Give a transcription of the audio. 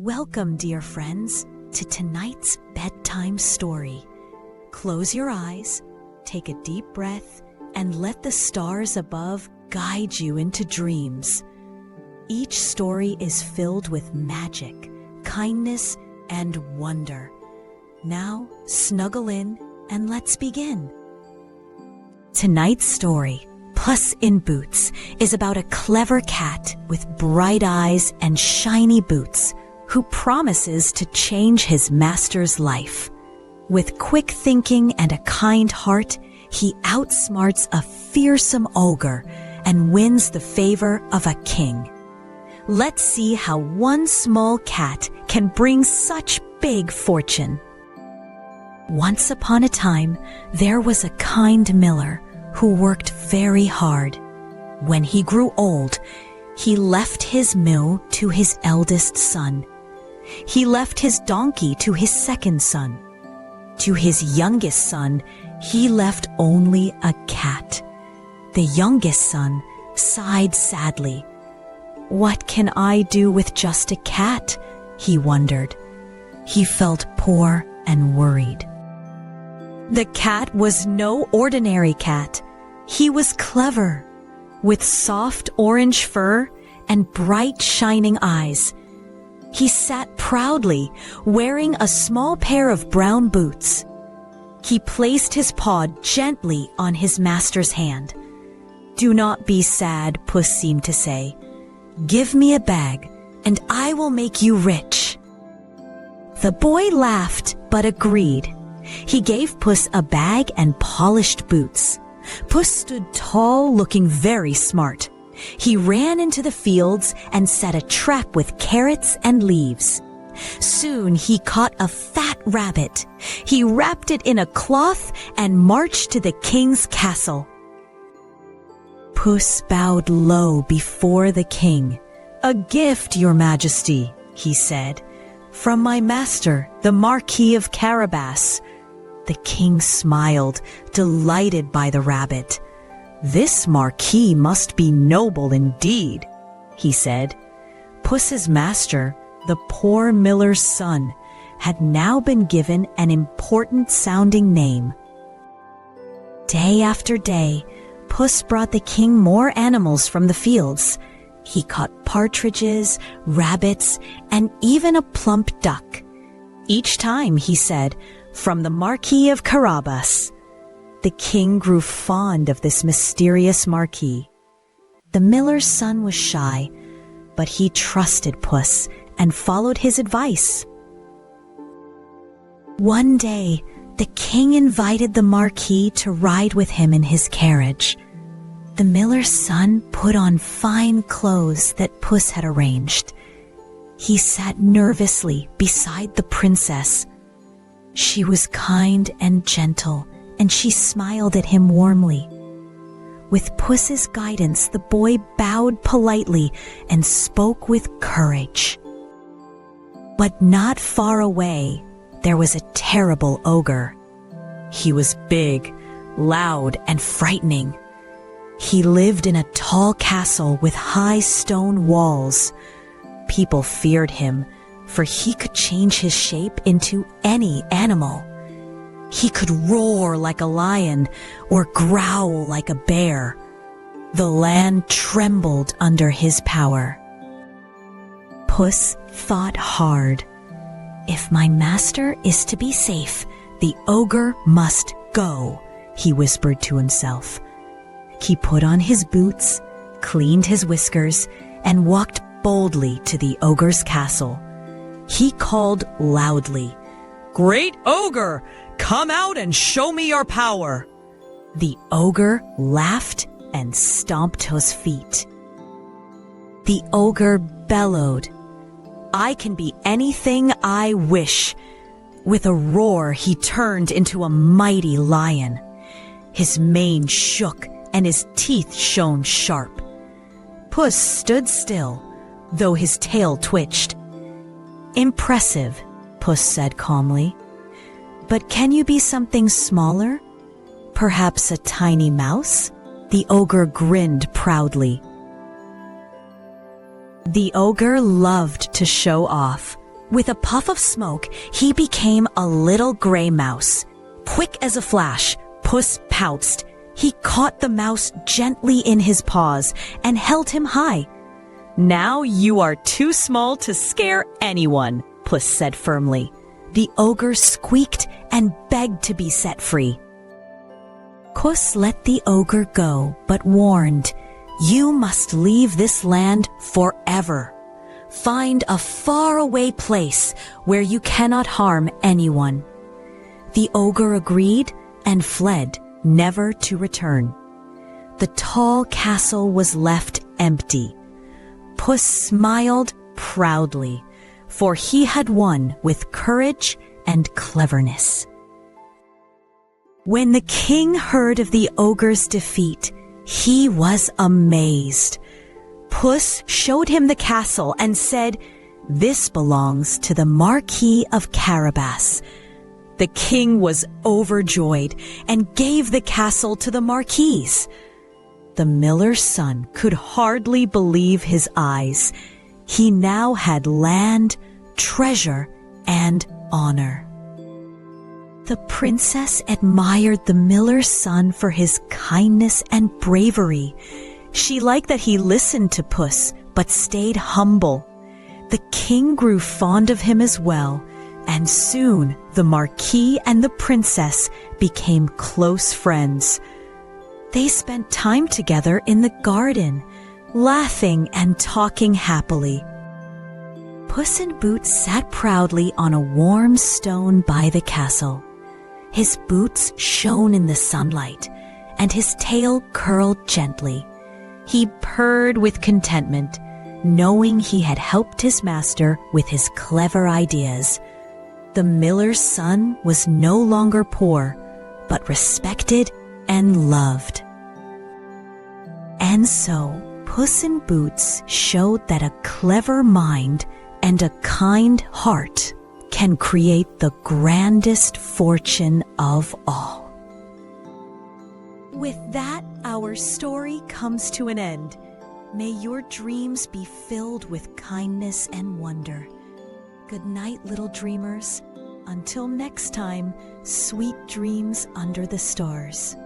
Welcome, dear friends, to tonight's bedtime story. Close your eyes, take a deep breath, and let the stars above guide you into dreams. Each story is filled with magic, kindness, and wonder. Now, snuggle in and let's begin. Tonight's story, Puss in Boots, is about a clever cat with bright eyes and shiny boots who promises to change his master's life. With quick thinking and a kind heart, he outsmarts a fearsome ogre and wins the favor of a king. Let's see how one small cat can bring such big fortune. Once upon a time, there was a kind miller who worked very hard. When he grew old, he left his mill to his eldest son. He left his donkey to his second son. To his youngest son, he left only a cat. The youngest son sighed sadly. "What can I do with just a cat?" he wondered. He felt poor and worried. The cat was no ordinary cat. He was clever, with soft orange fur and bright shining eyes. He sat proudly, wearing a small pair of brown boots. He placed his paw gently on his master's hand. "Do not be sad," Puss seemed to say. "Give me a bag, and I will make you rich." The boy laughed, but agreed. He gave Puss a bag and polished boots. Puss stood tall, looking very smart. He ran into the fields and set a trap with carrots and leaves. Soon he caught a fat rabbit. He wrapped it in a cloth and marched to the king's castle. Puss bowed low before the king. "A gift, your majesty," he said, "from my master, the Marquis of Carabas." The king smiled, delighted by the rabbit. "This marquis must be noble indeed," he said. Puss's master, the poor miller's son, had now been given an important-sounding name. Day after day, Puss brought the king more animals from the fields. He caught partridges, rabbits, and even a plump duck. Each time he said, "From the Marquis of Carabas." The king grew fond of this mysterious marquis. The miller's son was shy, but he trusted Puss and followed his advice. One day, the king invited the marquis to ride with him in his carriage. The miller's son put on fine clothes that Puss had arranged. He sat nervously beside the princess. She was kind and gentle, and she smiled at him warmly. With Puss's guidance, the boy bowed politely and spoke with courage. But not far away, there was a terrible ogre. He was big, loud, and frightening. He lived in a tall castle with high stone walls. People feared him, for he could change his shape into any animal. He could roar like a lion or growl like a bear. The land trembled under his power. Puss thought hard. "If my master is to be safe, the ogre must go," he whispered to himself. He put on his boots, cleaned his whiskers, and walked boldly to the ogre's castle. He called loudly, "Great ogre! Come out and show me your power." The ogre laughed and stomped his feet. The ogre bellowed, "I can be anything I wish." With a roar, he turned into a mighty lion. His mane shook and his teeth shone sharp. Puss stood still, though his tail twitched. "Impressive," Puss said calmly. "But can you be something smaller? Perhaps a tiny mouse?" The ogre grinned proudly. The ogre loved to show off. With a puff of smoke, he became a little gray mouse. Quick as a flash, Puss pounced. He caught the mouse gently in his paws and held him high. "Now you are too small to scare anyone," Puss said firmly. The ogre squeaked and begged to be set free. Puss let the ogre go, but warned, "You must leave this land forever. Find a faraway place where you cannot harm anyone." The ogre agreed and fled, never to return. The tall castle was left empty. Puss smiled proudly, for he had won with courage and cleverness. When the king heard of the ogre's defeat, he was amazed. Puss showed him the castle and said, "This belongs to the Marquis of Carabas." The king was overjoyed and gave the castle to the Marquis. The miller's son could hardly believe his eyes. He now had land, treasure, and honor. The princess admired the miller's son for his kindness and bravery. She liked that he listened to Puss, but stayed humble. The king grew fond of him as well, and soon the Marquis and the princess became close friends. They spent time together in the garden, laughing and talking happily. Puss in Boots sat proudly on a warm stone by the castle. His boots shone in the sunlight, and his tail curled gently. He purred with contentment, knowing he had helped his master with his clever ideas. The miller's son was no longer poor, but respected and loved. And so, Puss in Boots showed that a clever mind and a kind heart can create the grandest fortune of all. With that, our story comes to an end. May your dreams be filled with kindness and wonder. Good night, little dreamers. Until next time, sweet dreams under the stars.